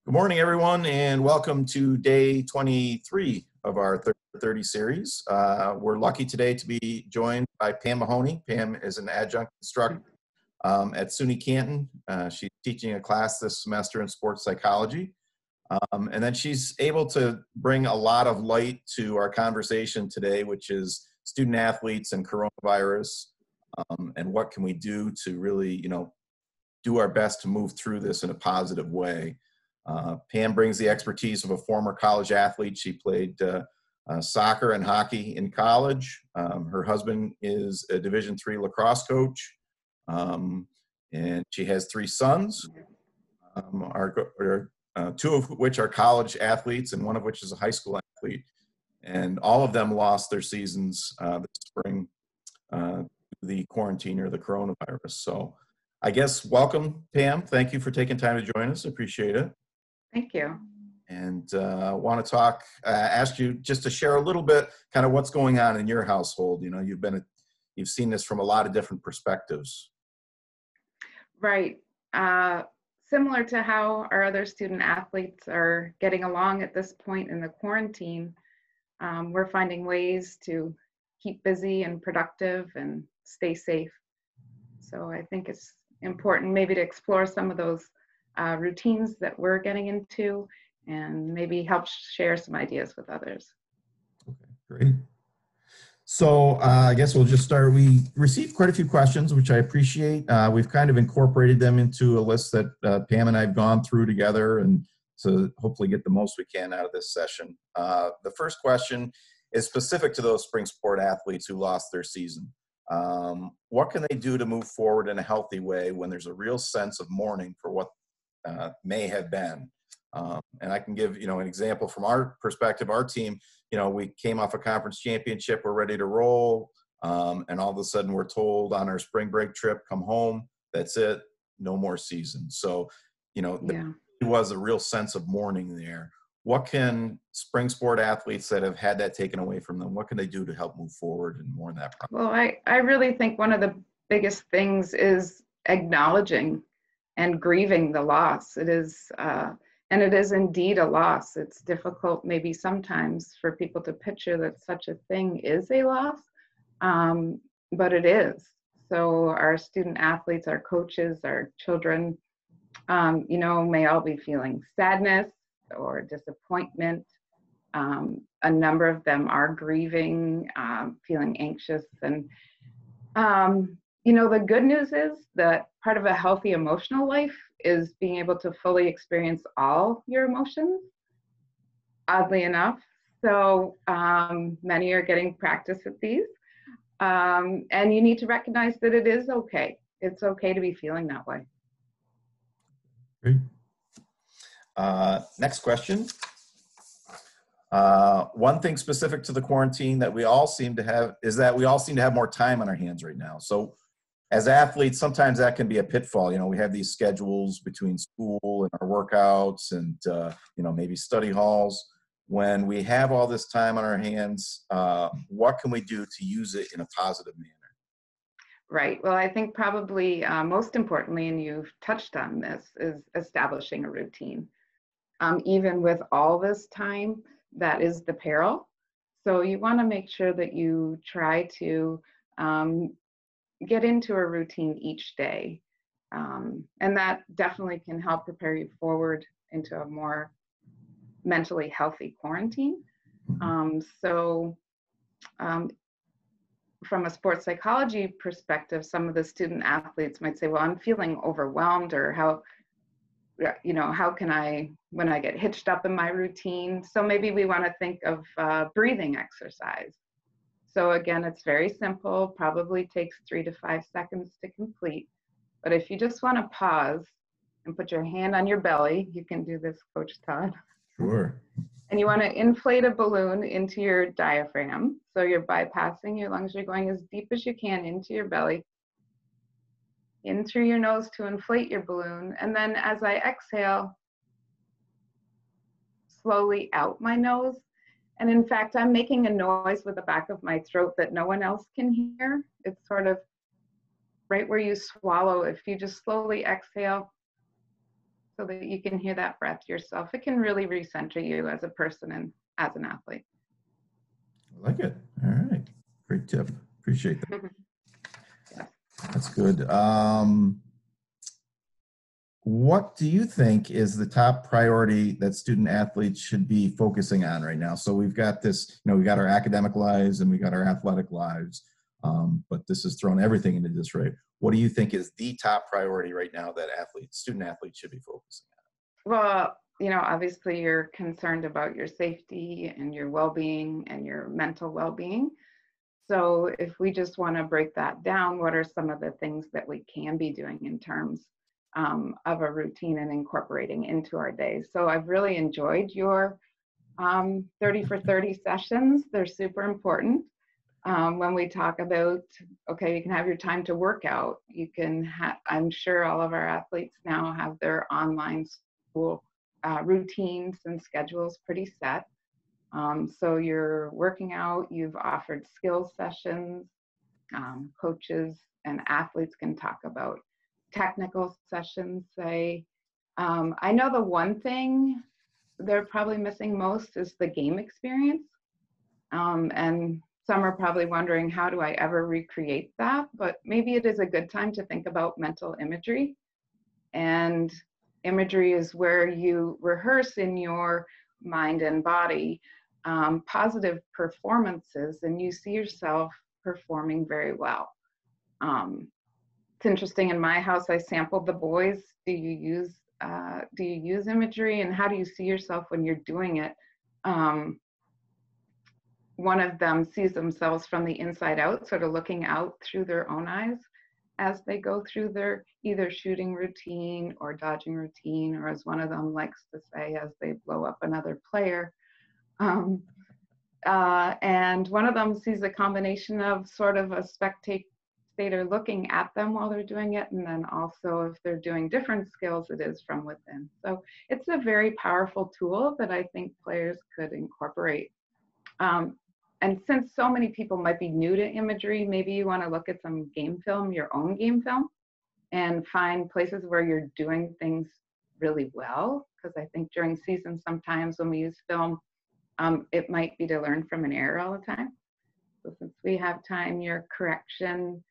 Good morning, everyone, and welcome to day 23 of our 30 series. We're lucky today to be joined by Pam Mahoney. Pam is an adjunct instructor at SUNY Canton. She's teaching a class this semester in sports psychology. And then she's able to bring a lot of light to our conversation today, which is student athletes and coronavirus, and what can we do to really, do our best to move through this in a positive way. Pam brings the expertise of a former college athlete. She played soccer and hockey in college. Her husband is a Division III lacrosse coach, and she has 3 sons, two of which are college athletes and one of which is a high school athlete. And all of them lost their seasons this spring the quarantine or the coronavirus. So I guess welcome, Pam. Thank you for taking time to join us. Appreciate it. Thank you. And want to ask you just to share a little bit kind of what's going on in your household. You've seen this from a lot of different perspectives. Right. Similar to how our other student athletes are getting along at this point in the quarantine, we're finding ways to keep busy and productive and stay safe. So I think it's important maybe to explore some of those routines that we're getting into and maybe help share some ideas with others. Okay, great. So I guess we'll just start. We received quite a few questions, which I appreciate. We've kind of incorporated them into a list that Pam and I have gone through together, and to hopefully get the most we can out of this session. The first question is specific to those spring sport athletes who lost their season. What can they do to move forward in a healthy way when there's a real sense of mourning for what may have been? And I can give, an example from our perspective. Our team, we came off a conference championship, we're ready to roll. And all of a sudden we're told on our spring break trip, come home, that's it, no more season. So, there was a real sense of mourning there. What can spring sport athletes that have had that taken away from them, what can they do to help move forward and mourn that process? Well, I really think one of the biggest things is acknowledging and grieving the loss. It is, and it is indeed a loss. It's difficult maybe sometimes for people to picture that such a thing is a loss, but it is. So our student athletes, our coaches, our children, may all be feeling sadness or disappointment. A number of them are grieving, feeling anxious. And, the good news is that part of a healthy emotional life is being able to fully experience all your emotions, oddly enough. So many are getting practice at these. And you need to recognize that it is okay. It's okay to be feeling that way. Great. Next question. One thing specific to the quarantine that we all seem to have is that we all seem to have more time on our hands right now. So as athletes, sometimes that can be a pitfall. We have these schedules between school and our workouts and, maybe study halls. When we have all this time on our hands, what can we do to use it in a positive manner? Right. Well, I think probably most importantly, and you've touched on this, is establishing a routine. Even with all this time, that is the peril. So you want to make sure that you try to get into a routine each day. And that definitely can help prepare you forward into a more mentally healthy quarantine. From a sports psychology perspective, some of the student athletes might say, well, I'm feeling overwhelmed, or how can I, when I get hitched up in my routine? So maybe we want to think of breathing exercise. So again, it's very simple, probably takes 3 to 5 seconds to complete. But if you just want to pause and put your hand on your belly, you can do this, Coach Todd. Sure. And you want to inflate a balloon into your diaphragm. So you're bypassing your lungs. You're going as deep as you can into your belly, in through your nose to inflate your balloon. And then as I exhale, slowly out my nose. And in fact, I'm making a noise with the back of my throat that no one else can hear. It's sort of right where you swallow. If you just slowly exhale, so that you can hear that breath yourself. It can really recenter you as a person and as an athlete. I like it. All right. Great tip. Appreciate that. Yeah. That's good. What do you think is the top priority that student athletes should be focusing on right now? So we've got this, we got our academic lives and we got our athletic lives, but this has thrown everything into disarray. What do you think is the top priority right now that student athletes should be focusing on? Well, obviously you're concerned about your safety and your well-being and your mental well-being. So if we just want to break that down, what are some of the things that we can be doing in terms of a routine and incorporating into our days? So I've really enjoyed your 30 for 30 sessions. They're super important. When we talk about, okay, you can have your time to work out. You can I'm sure all of our athletes now have their online school routines and schedules pretty set. So you're working out, you've offered skills sessions, coaches and athletes can talk about technical sessions, say. I know the one thing they're probably missing most is the game experience. And some are probably wondering, how do I ever recreate that? But maybe it is a good time to think about mental imagery. And imagery is where you rehearse in your mind and body positive performances, and you see yourself performing very well. It's interesting, in my house, I sampled the boys. Do you use imagery, and how do you see yourself when you're doing it? One of them sees themselves from the inside out, sort of looking out through their own eyes as they go through their either shooting routine or dodging routine, or as one of them likes to say, as they blow up another player. And one of them sees a combination of sort of a spectator looking at them while they're doing it, and then also if they're doing different skills, it is from within. So it's a very powerful tool that I think players could incorporate. And since so many people might be new to imagery, maybe you want to look at some game film, your own game film, and find places where you're doing things really well. Because I think during season, sometimes when we use film, it might be to learn from an error all the time. So since we have time, your correction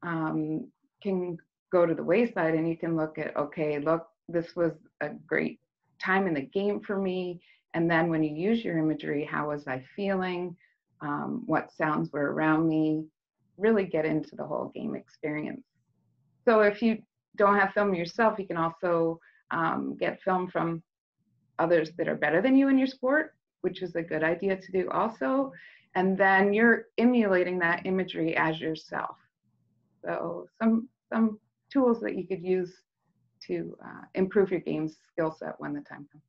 can go to the wayside, and you can look at, okay, look, this was a great time in the game for me. And then when you use your imagery, how was I feeling? What sounds were around me? Really get into the whole game experience. So if you don't have film yourself, you can also get film from others that are better than you in your sport, which is a good idea to do also. And then you're emulating that imagery as yourself. So some tools that you could use to improve your game's skill set when the time comes.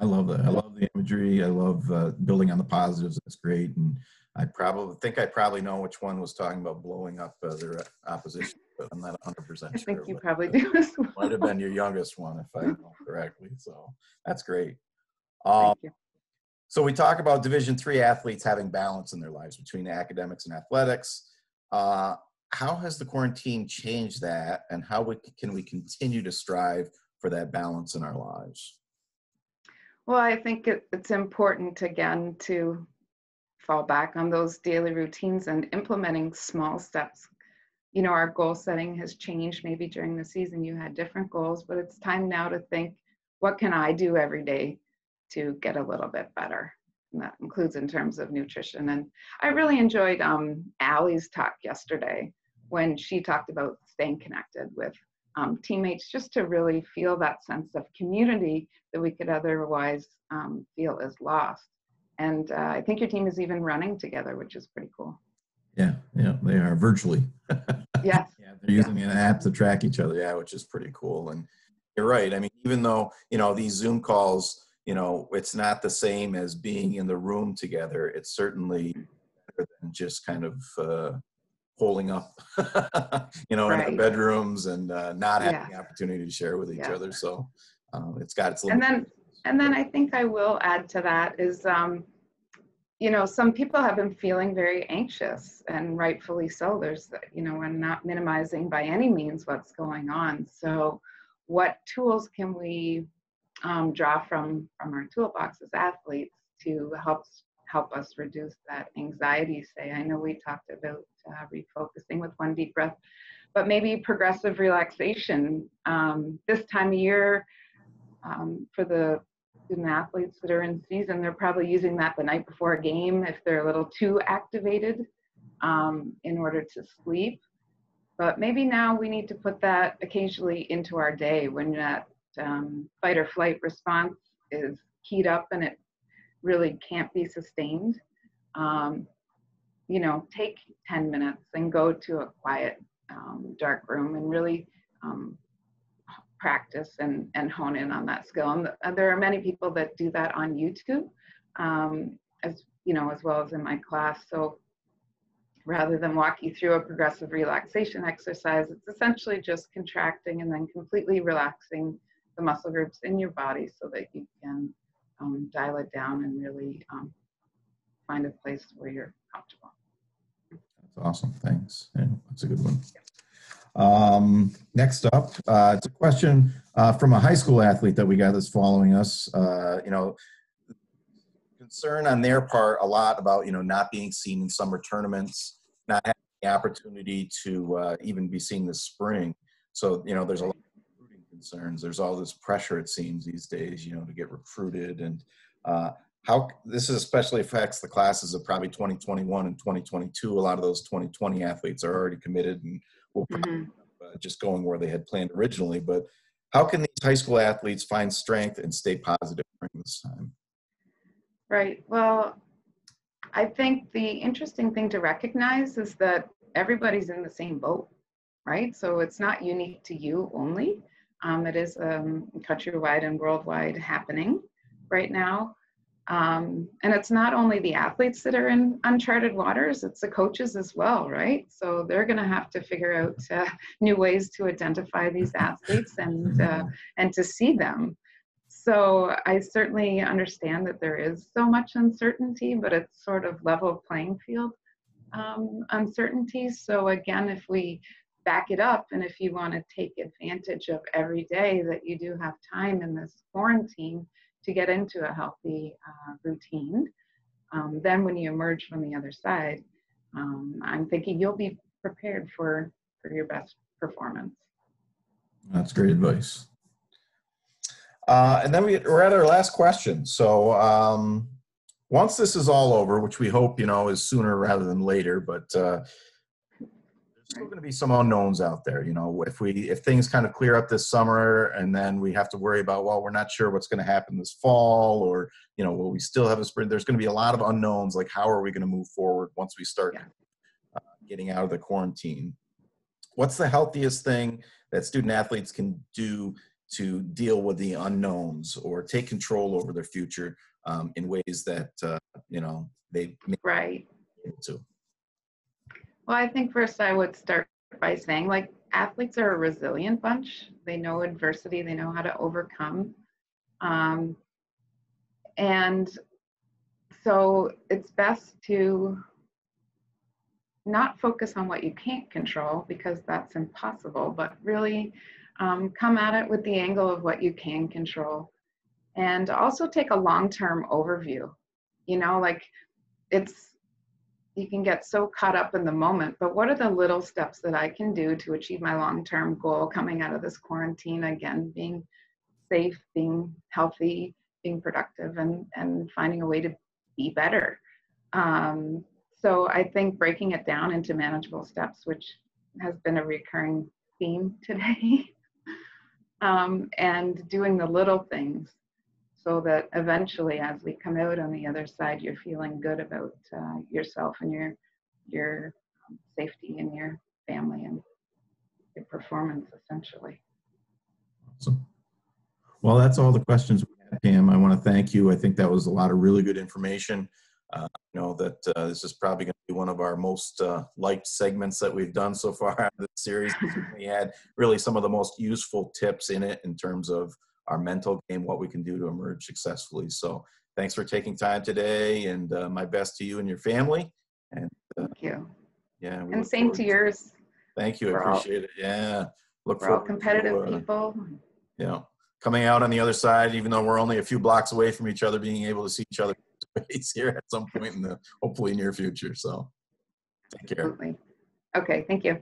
I love that. I love the imagery. I love building on the positives. That's great. And I probably know which one was talking about blowing up their opposition, but I'm not 100% sure. I think you probably do as well. Might have been your youngest one, if I know correctly. So that's great. Thank you. So we talk about Division III athletes having balance in their lives between academics and athletics. How has the quarantine changed that, and how can we continue to strive for that balance in our lives? Well, I think it's important, again, to fall back on those daily routines and implementing small steps. Our goal setting has changed. Maybe during the season you had different goals, but it's time now to think, what can I do every day to get a little bit better? And that includes in terms of nutrition. And I really enjoyed Allie's talk yesterday when she talked about staying connected with teammates, just to really feel that sense of community that we could otherwise feel is lost. And I think your team is even running together, which is pretty cool. Yeah, they are virtually. Yes. Yeah, they're using an app to track each other. Yeah, which is pretty cool. And you're right. I mean, even though, these Zoom calls, it's not the same as being in the room together. It's certainly better than just kind of holding up, in our bedrooms and not having the opportunity to share with each other. So it's got its limitations. And then I think I will add to that is, some people have been feeling very anxious, and rightfully so. There's, we're not minimizing by any means what's going on. So what tools can we draw from our toolbox as athletes to help us reduce that anxiety. Say, I know we talked about refocusing with one deep breath, but maybe progressive relaxation. This time of year, for the student athletes that are in season, they're probably using that the night before a game if they're a little too activated in order to sleep. But maybe now we need to put that occasionally into our day when that fight or flight response is keyed up and it really can't be sustained. Take 10 minutes and go to a quiet, dark room and really practice and hone in on that skill. And there are many people that do that on YouTube, as well as in my class. So rather than walk you through a progressive relaxation exercise, it's essentially just contracting and then completely relaxing the muscle groups in your body so that you can dial it down and really find a place where you're comfortable. That's awesome. Thanks. Yeah, that's a good one. Next up, it's a question from a high school athlete that we got that's following us. Concern on their part a lot about, not being seen in summer tournaments, not having the opportunity to even be seen this spring. So, there's a lot of recruiting concerns. There's all this pressure, it seems, these days, to get recruited. And how this especially affects the classes of probably 2021 and 2022. A lot of those 2020 athletes are already committed and will probably just going where they had planned originally. But how can these high school athletes find strength and stay positive during this time? Right. Well, I think the interesting thing to recognize is that everybody's in the same boat, right? So it's not unique to you only. It is countrywide and worldwide happening right now. And it's not only the athletes that are in uncharted waters, it's the coaches as well, right? So they're going to have to figure out new ways to identify these athletes and to see them. So I certainly understand that there is so much uncertainty, but it's sort of level playing field uncertainty. So again, if we back it up and if you want to take advantage of every day that you do have time in this quarantine to get into a healthy routine, then when you emerge from the other side, I'm thinking you'll be prepared for your best performance. That's great advice. And then we're at our last question. So once this is all over, which we hope, is sooner rather than later, but there's still going to be some unknowns out there. If things kind of clear up this summer and then we have to worry about, well, we're not sure what's going to happen this fall, or, will we still have a spring? There's going to be a lot of unknowns, like how are we going to move forward once we start getting out of the quarantine? What's the healthiest thing that student athletes can do to deal with the unknowns or take control over their future in ways that, they may right. be able to? Well, I think first I would start by saying, athletes are a resilient bunch. They know adversity. They know how to overcome. And so it's best to not focus on what you can't control, because that's impossible, but really come at it with the angle of what you can control. And also take a long-term overview. You can get so caught up in the moment, but what are the little steps that I can do to achieve my long-term goal coming out of this quarantine? Again, being safe, being healthy, being productive, and finding a way to be better. So I think breaking it down into manageable steps, which has been a recurring theme today, and doing the little things, so that eventually, as we come out on the other side, you're feeling good about yourself and your safety and your family and your performance, essentially. Awesome. Well, that's all the questions we had, Pam. I want to thank you. I think that was a lot of really good information. I know that this is probably going to be one of our most liked segments that we've done so far out of this series. We had really some of the most useful tips in it in terms of our mental game, what we can do to emerge successfully. So thanks for taking time today, and my best to you and your family. And thank you. Yeah. And same to yours. Thank you. I appreciate it. Yeah. We're all competitive people. you know, coming out on the other side, even though we're only a few blocks away from each other, being able to see each other face here at some point in the hopefully near future. So take care. Absolutely. Okay, thank you.